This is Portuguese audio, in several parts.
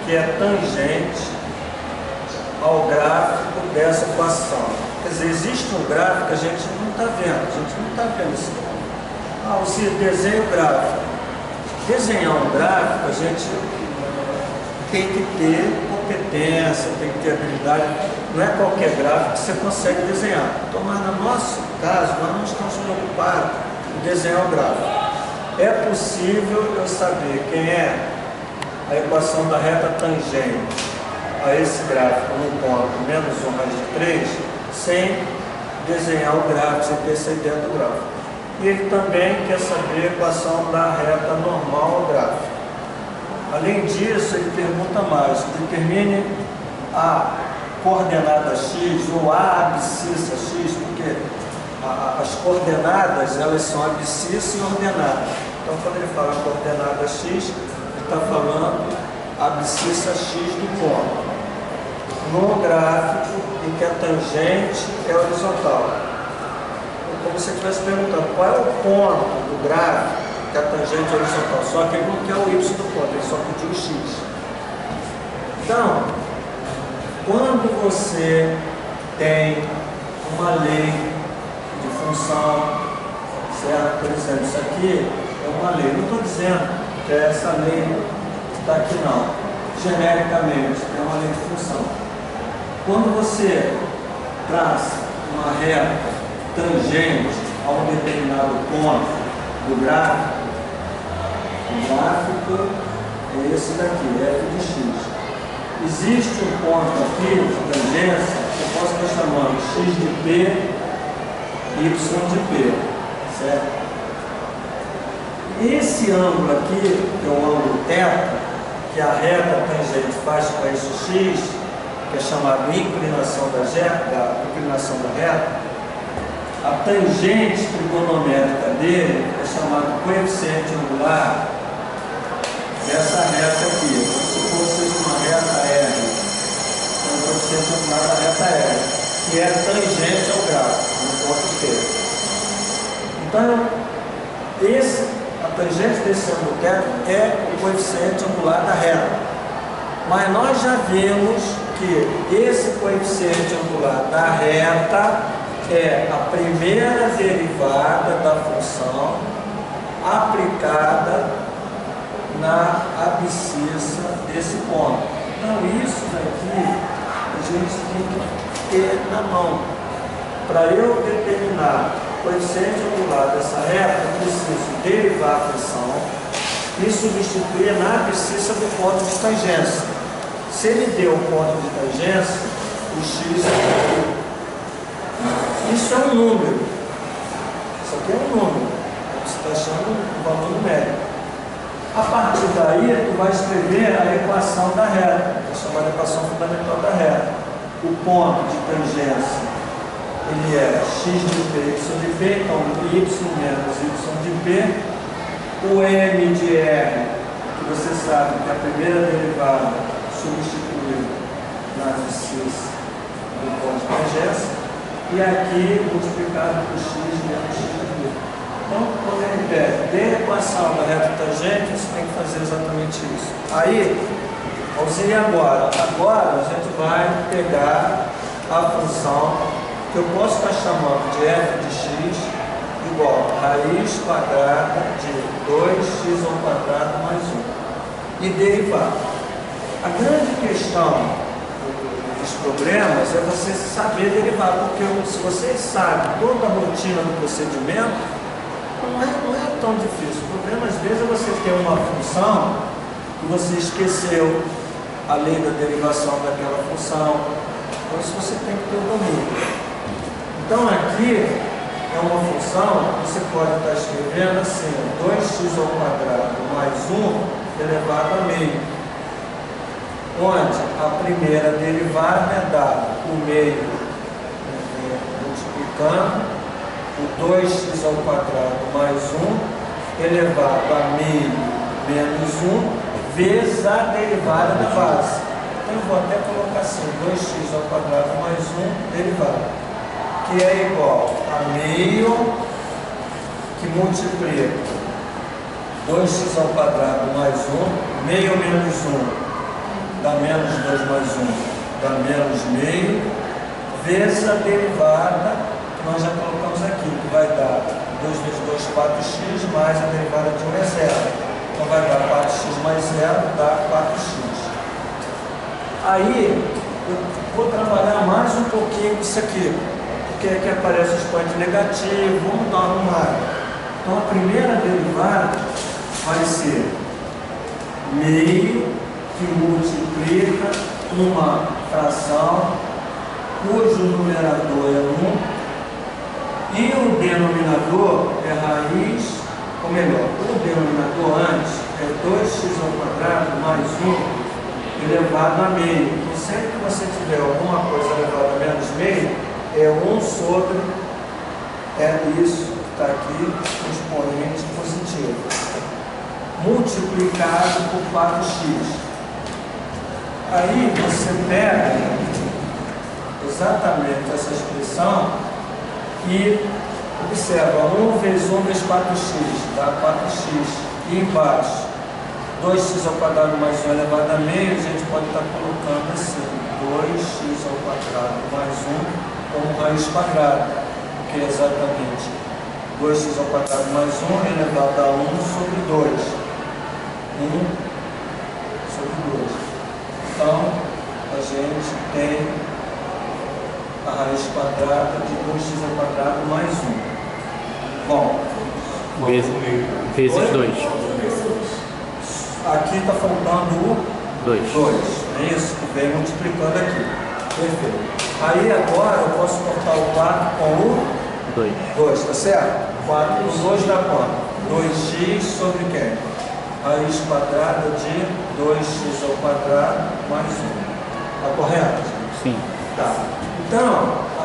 que é tangente ao gráfico dessa equação. Quer dizer, existe um gráfico que a gente não está vendo, isso. Você desenha o gráfico. Desenhar um gráfico, a gente tem que ter competência, tem que ter habilidade. Não é qualquer gráfico que você consegue desenhar. Então, mas no nosso caso, nós não estamos preocupados em desenhar o gráfico. É possível eu saber quem é a equação da reta tangente a esse gráfico no ponto menos 1 raiz de 3, sem desenhar o gráfico, sem ter essa ideia do gráfico. E ele também quer saber a equação da reta normal ao gráfico. Além disso, ele pergunta mais: determine a coordenada x ou a abscissa x, porque as coordenadas elas são abscissa e ordenada. Então, quando ele fala coordenada x, ele está falando abscissa x do ponto no gráfico em que a tangente é horizontal. Como se você estivesse perguntando qual é o ponto do gráfico que a tangente é horizontal, só que ele não quer o y do ponto, ele só pediu o x. Então, quando você tem uma lei de função, certo? Por exemplo, isso aqui é uma lei. Não estou dizendo que é essa lei que está aqui, não. Genericamente, é uma lei de função. Quando você traça uma reta tangente a um determinado ponto do gráfico, o gráfico é esse daqui, f de x. Existe um ponto aqui de tangência que eu posso estar chamando x de p, y de p, certo? Esse ângulo aqui, que é o ângulo θ, que a reta tangente faz com eixo x, que é chamado inclinação da reta, a tangente trigonométrica dele é chamado coeficiente angular dessa reta aqui. Vamos supor que seja uma reta R, então o coeficiente angular da reta R, que é tangente ao gráfico, no ponto P. Então, a tangente desse ângulo θ é o coeficiente angular da reta. Mas nós já vimos que esse coeficiente angular da reta é a primeira derivada da função aplicada na abscissa desse ponto. Então, isso daqui a gente tem que ter na mão. Para eu determinar o coeficiente angular dessa reta, eu preciso derivar a função e substituir na abscissa do ponto de tangência. Se ele deu o ponto de tangência, o x é aqui. Isso é um número. Isso aqui é um número. Você está achando um valor numérico. A partir daí, tu vai escrever a equação da reta, que é chamada equação fundamental da reta. O ponto de tangência, ele é x de p, y de p, então y menos y de p. O m de r, que você sabe que é a primeira derivada substituída na abscissa do ponto de tangência. E aqui multiplicado por x menos x de p. Então, quando ele pede a equação da reta tangente, você tem que fazer exatamente isso. Aí, vamos ir agora. Agora, a gente vai pegar a função que eu posso estar chamando de f de x igual a raiz quadrada de 2x ao quadrado mais 1. E derivar. A grande questão dos problemas é você saber derivar, porque se você sabe toda a rotina do procedimento, não é tão difícil. O problema às vezes é você ter uma função que você esqueceu a lei da derivação daquela função. Então isso você tem que ter o domínio. Então aqui é uma função que você pode estar escrevendo assim, 2x ao quadrado mais 1 elevado a meio, onde a primeira derivada é dada o meio multiplicando o 2x ao quadrado mais 1 elevado a meio menos 1 vezes a derivada da base. Então eu vou até colocar assim, 2x ao quadrado mais 1 derivada, que é igual a meio que multiplica 2x ao quadrado mais 1, meio menos 1 dá menos 2 mais 1, dá menos meio, vezes a derivada que nós já colocamos aqui, que vai dar 2 vezes 2, 4x, mais a derivada de 1 é 0. Então vai dar 4x mais 0, dá 4x. Aí, eu vou trabalhar mais um pouquinho com isso aqui, porque aqui aparece o expoente negativo, vamos dar uma arrumada. Então a primeira derivada vai ser meio que multiplica uma fração cujo numerador é 1 e o denominador é raiz, ou melhor, o denominador antes é 2x ao quadrado mais 1 elevado a meio. Então sempre que você tiver alguma coisa elevada a menos meio, é 1 sobre isso que está aqui, o expoente positivo, multiplicado por 4x. Aí você pega exatamente essa expressão e observa 1 vezes 1 vezes 4x, dá 4x. E embaixo, 2x ao quadrado mais 1 elevado a meio, a gente pode estar colocando assim, 2x ao quadrado mais 1 como raiz quadrada, que é exatamente 2x ao quadrado mais 1 elevado a 1 sobre 2. 1 sobre 2. Então, a gente tem a raiz quadrada de 2x ao quadrado mais 1. Bom, vezes 2. Aqui está faltando o 2. É isso que vem multiplicando aqui. Perfeito. Aí agora eu posso cortar o 4 com o 2, tá certo? 4 com 2 dá quanto? 2x sobre quem? Raiz quadrada de 2x ao quadrado mais 1. Está correto? Sim. Tá. Então,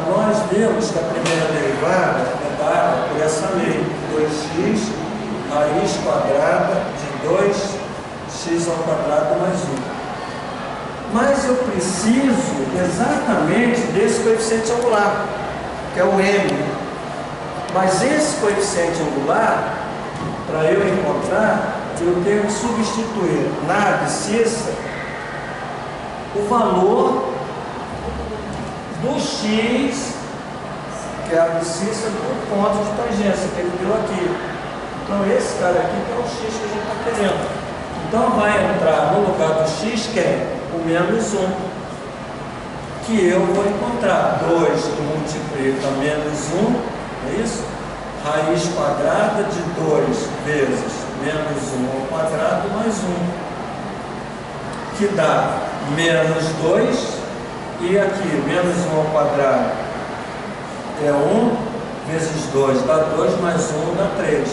nós vemos que a primeira derivada é dada por essa lei. 2x raiz quadrada de 2x ao quadrado mais 1. Mas eu preciso exatamente desse coeficiente angular, que é o m. Mas esse coeficiente angular, para eu encontrar, eu tenho que substituir na abscissa o valor do x, que é a abscissa do ponto de tangência, que ele deu aqui. Então esse cara aqui que é o x que a gente está querendo. Então vai entrar no lugar do x, que é o menos 1, que eu vou encontrar 2 que multiplica menos 1, é isso? Raiz quadrada de 2 vezes menos 1 ao quadrado mais 1, que dá menos 2, e aqui menos 1 ao quadrado é 1, vezes 2 dá 2, mais 1 dá 3.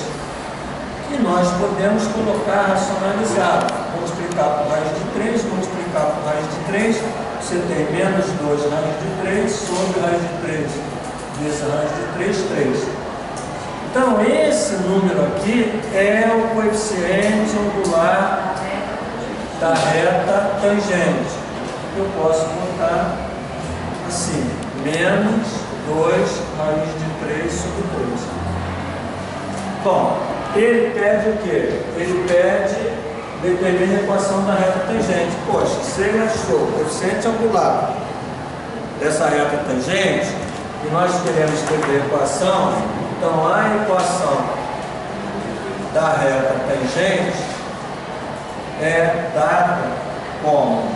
E nós podemos colocar racionalizado, multiplicar por raiz de 3, multiplicar por raiz de 3, você tem menos 2 raiz de 3 sobre raiz de 3, vezes raiz de 3, 3. Então esse número aqui é o coeficiente angular da reta tangente. Eu posso botar assim, menos 2 raiz de 3 sobre 3. Bom, ele pede o quê? Ele pede, determina a equação da reta tangente. Poxa, se ele achou o coeficiente angular dessa reta tangente, e nós queremos escrever a equação, então a equação da reta tangente é dada como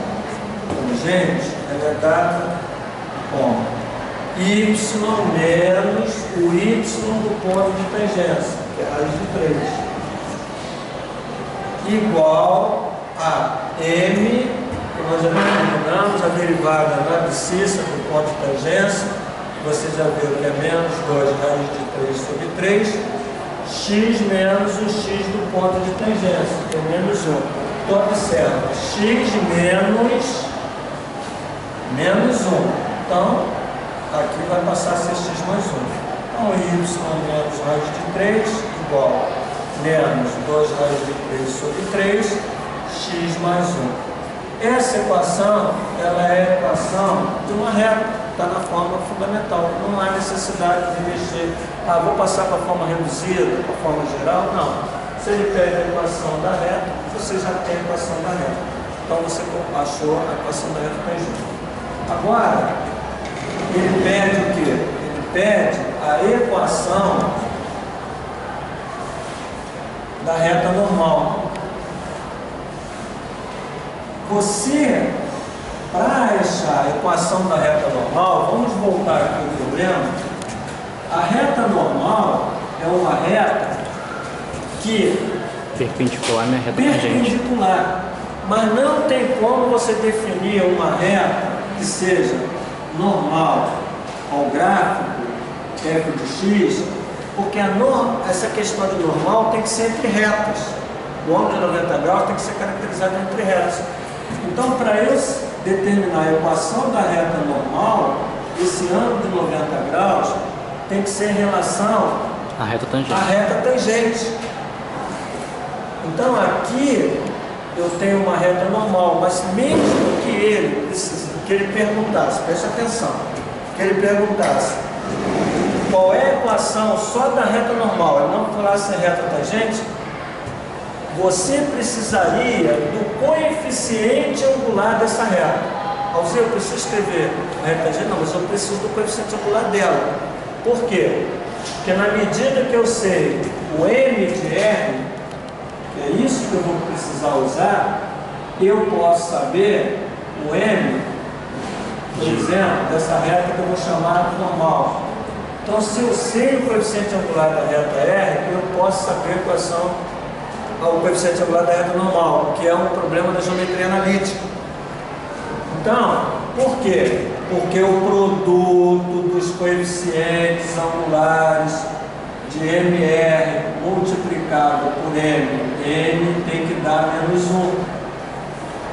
tangente, ela é dada como y menos o y do ponto de tangência, que é a raiz de 3, igual a m, que nós já determinamos, a derivada na abscissa do ponto de tangência, você já viu que é menos 2 raiz de 3 sobre 3, x menos o x do ponto de tangência, que é menos 1. Então observa, x menos 1. Então, aqui vai passar a ser x mais 1. Então, y menos raiz de 3 igual a menos 2 raiz de 3 sobre 3, x mais 1. Essa equação, ela é a equação de uma reta, está na forma fundamental. Não há necessidade de mexer. Ah, vou passar para a forma reduzida, para a forma geral. Não. Se ele pede a equação da reta, você já tem a equação da reta. Então você achou a equação da reta tangente. Agora, ele pede o quê? Ele pede a equação da reta normal. Você, para achar a equação da reta normal, vamos voltar aqui ao problema. A reta normal é uma reta que perpendicular na reta tangente. Perpendicular. Mas não tem como você definir uma reta que seja normal ao gráfico f de x, porque essa questão de normal tem que ser entre retas. O ângulo de 90 graus tem que ser caracterizado entre retas. Então, para eu determinar a equação da reta normal, esse ângulo de 90 graus tem que ser em relação à reta tangente. Então, aqui eu tenho uma reta normal, mas mesmo que ele perguntasse, preste atenção, que ele perguntasse qual é a equação só da reta normal, ele não falasse reta tangente, você precisaria do coeficiente angular dessa reta. Alzir, eu preciso escrever a reta tangente? Não, mas eu preciso do coeficiente angular dela. Por quê? Porque na medida que eu sei o m de r, que é isso que eu vou precisar usar, eu posso saber o m, por exemplo, dessa reta que eu vou chamar de normal. Então, se eu sei o coeficiente angular da reta r, eu posso saber quais são o coeficiente angular da reta normal, que é um problema da geometria analítica. Então, por quê? Porque o produto dos coeficientes angulares de MR multiplicado por M tem que dar -1.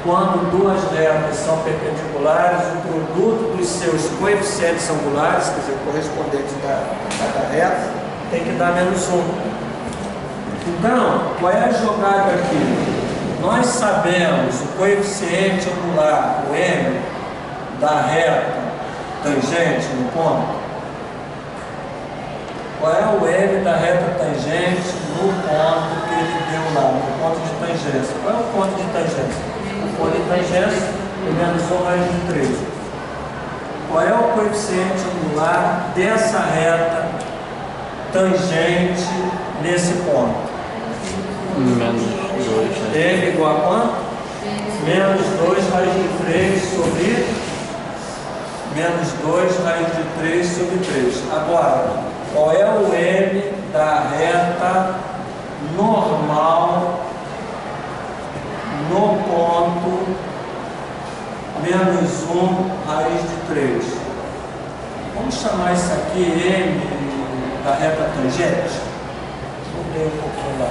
Quando duas retas são perpendiculares, o produto dos seus coeficientes angulares, quer dizer, correspondentes a cada reta, tem que dar -1. Então, qual é a jogada aqui? Nós sabemos o coeficiente angular, o M, da reta tangente no ponto. Qual é o M da reta tangente no ponto que ele deu lá, no ponto de tangência? Qual é o ponto de tangência? O ponto de tangência é -1 raiz de 3. Qual é o coeficiente angular dessa reta tangente nesse ponto? -2. M igual a quanto? -2 raiz de 3 sobre -2 raiz de 3 sobre 3. Agora, qual é o M da reta normal no ponto -1 raiz de 3? Vamos chamar isso aqui M da reta tangente?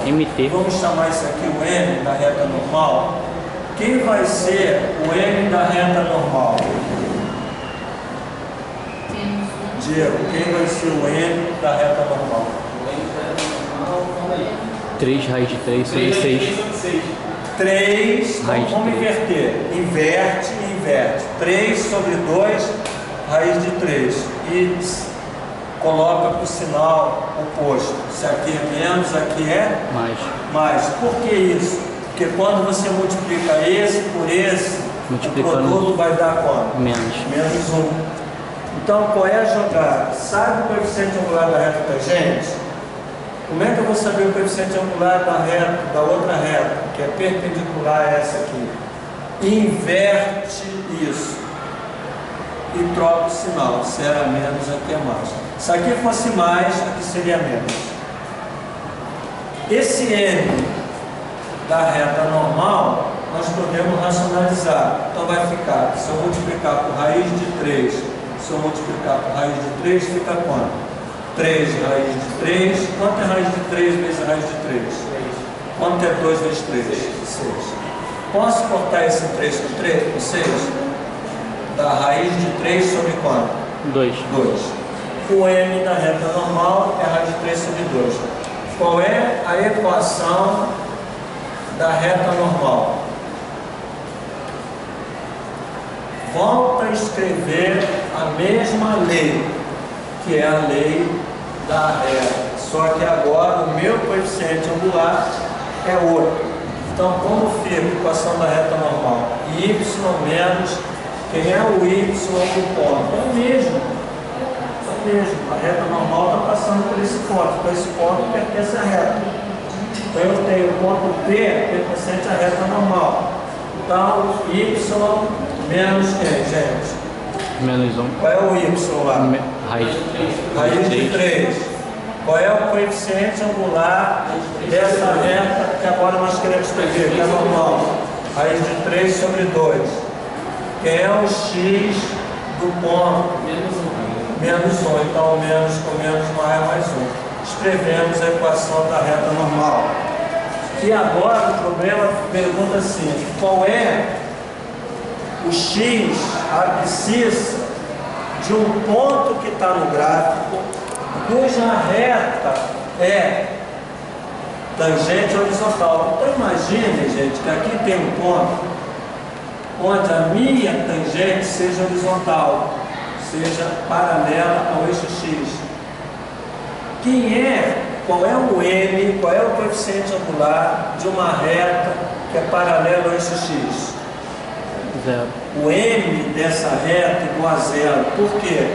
MT. Vamos chamar isso aqui o M da reta normal. Quem vai ser o M da reta normal? Diego, quem vai ser o M da reta normal? 3 raiz de 3 sobre 6. 3, vamos inverter. Inverte. 3 sobre 2 raiz de 3. E coloca o sinal oposto. Se aqui é menos, aqui é mais. Por que isso? Porque quando você multiplica esse por esse, o produto vai dar quanto? -1. Então, qual é a jogada? Sabe o coeficiente angular da reta tangente? Como é que eu vou saber o coeficiente angular da outra reta, que é perpendicular a essa aqui? Inverte isso e troca o sinal. Se era menos, aqui é mais. Se aqui fosse mais, aqui seria menos. Esse M da reta normal, nós podemos racionalizar. Então vai ficar, se eu multiplicar por raiz de 3, se eu multiplicar por raiz de 3, fica quanto? 3 raiz de 3. Quanto é raiz de 3 vezes raiz de 3? 6. Quanto é 2 vezes 3? 6. Posso cortar esse 3 com 3? Com 6? Da raiz de 3 sobre quanto? 2. O M da reta normal é a raiz de 3 sobre 2. Qual é a equação da reta normal? Volta a escrever a mesma lei, que é a lei da reta. Só que agora o meu coeficiente angular é outro. Então, como fica a equação da reta normal? menos quem é o y do ponto. É o mesmo. É o mesmo. A reta normal está passando por esse ponto. Então esse ponto pertence à reta. Então eu tenho o ponto P pertencente à reta normal. Então y menos quem, gente? Menos 1. Qual é o y lá? Raiz de 3. Raiz de 3. Qual é o coeficiente angular dessa reta que agora nós queremos escrever, que é normal? Raiz de 3 sobre 2. Que é o x do ponto? Menos 1. Então, menos com menos mais 1. Escrevemos a equação da reta normal. E agora o problema pergunta assim, qual é o x, a abscissa de um ponto que está no gráfico, cuja reta é tangente horizontal. Então imagine, gente, que aqui tem um ponto onde a minha tangente seja horizontal, seja paralela ao eixo x. Qual é o m, qual é o coeficiente angular de uma reta que é paralela ao eixo x? 0. O m dessa reta é igual a 0. Por quê?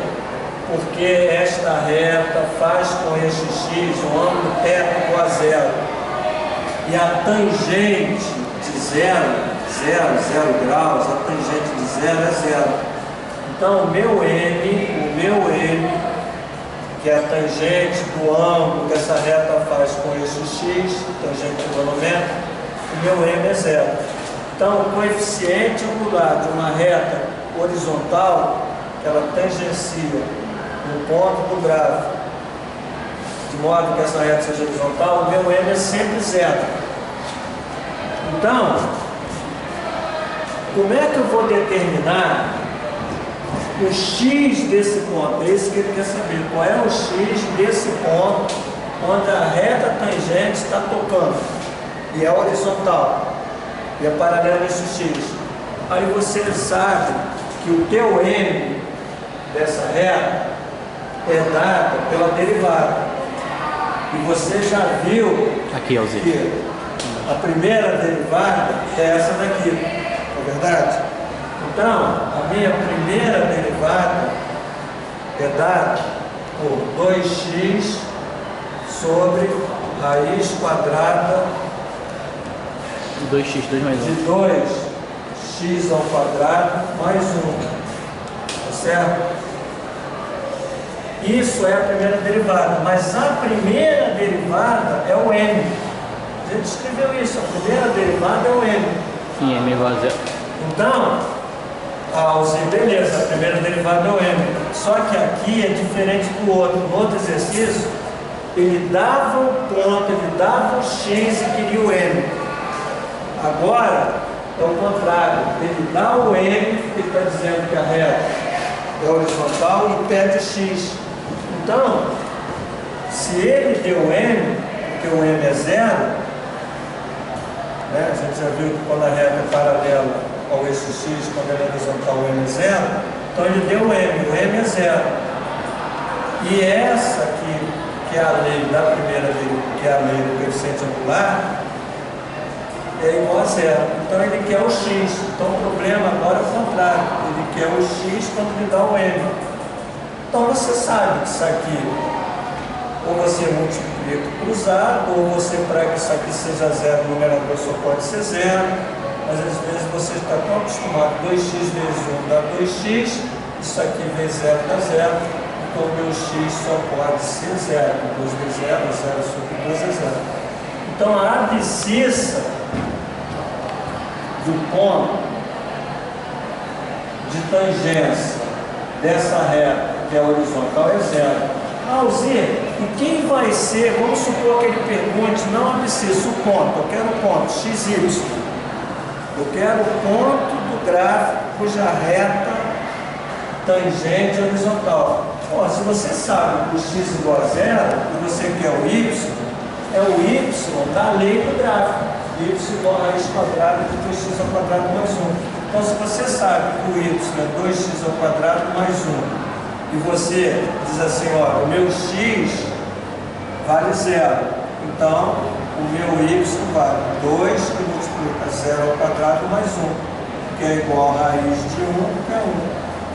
Porque esta reta faz com o eixo x um ângulo teto igual a 0. E a tangente de 0 graus, a tangente de 0 é 0. Então o meu m, que é a tangente do ângulo que essa reta faz com o eixo x, tangente trigonométrica, o meu m é 0. Então o coeficiente angular de uma reta horizontal, que ela tangencia no ponto do gráfico, de modo que essa reta seja horizontal, o meu m é sempre 0. Então, como é que eu vou determinar o x desse ponto? É isso que ele quer saber. Qual é o x desse ponto onde a reta tangente está tocando e é horizontal e é paralela a esse x? Aí você sabe que o teu m dessa reta é dada pela derivada. E você já viu Aqui, Alzir. que a primeira derivada é essa daqui, não é verdade? Então, a minha primeira derivada é dada por 2x sobre raiz quadrada 2x, 2 mais 1. de 2x ao quadrado mais 1. Tá certo? Isso é a primeira derivada, mas a primeira derivada é o m. A gente escreveu isso, a primeira derivada é o m. E m igual a 0. Então, beleza, a primeira derivada é o m. Só que aqui é diferente do outro. No outro exercício, ele dava o ponto, ele dava o x e queria o m. Agora, é o contrário. Ele dá o m, ele está dizendo que a reta é horizontal e pede x. Então, se ele deu m, porque o m é 0, né? A gente já viu que quando a reta é paralela ao eixo x, quando ela é horizontal, o m é 0, então ele deu o m é 0. E essa aqui, que é a lei da primeira lei, que é a lei do coeficiente angular, é igual a 0. Então ele quer o x. Então o problema agora é o contrário. Ele quer o x quando ele dá o m. Então você sabe que isso aqui, ou você multiplica cruzado, ou você, para que isso aqui seja 0, o numerador só pode ser 0. Mas às vezes você está tão acostumado, 2x vezes 1 dá 2x, isso aqui vezes 0 dá 0, então o meu x só pode ser 0. 2 vezes 0 é 0 sobre 2 é 0. Então a abscissa do ponto de tangência dessa reta que é horizontal é 0. Alzir, e quem vai ser, vamos supor que ele pergunte, não abscissa, o ponto, eu quero o ponto, xy. Eu quero o ponto do gráfico cuja reta tangente horizontal. Ó, se você sabe que o x igual a 0 e você quer o y, é o y da lei do gráfico. Y igual a raiz quadrada de 2x ao quadrado mais 1. Então, se você sabe que o y é 2x ao quadrado mais 1, e você diz assim, ó, o meu x vale 0, então o meu y vale 2 que multiplica 0 ao quadrado mais 1. que é igual a raiz de 1, que é 1.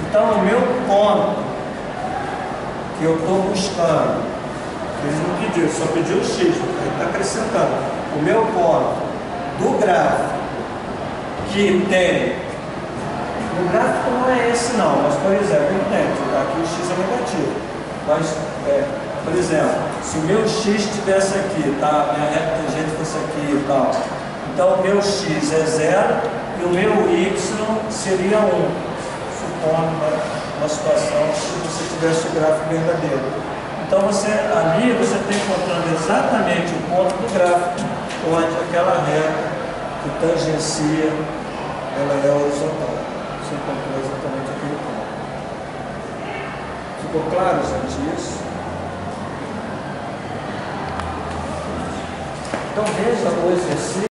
Então, o meu ponto que eu estou buscando, eles não pediram, só pediu o x, aí está acrescentando. O meu ponto do gráfico que tem, o gráfico não é esse não, mas por exemplo, eu tenho, aqui o x é negativo, mas, por exemplo, se o meu x estivesse aqui, tá? Minha reta tangente fosse aqui e tal, então o meu x é 0 e o meu y seria 1, supondo uma situação se você tivesse o gráfico verdadeiro. Então ali você está encontrando exatamente o ponto do gráfico, onde aquela reta que tangencia, ela é horizontal. Você encontrou exatamente aquele ponto. Ficou claro, gente, isso? Então veja o exercício.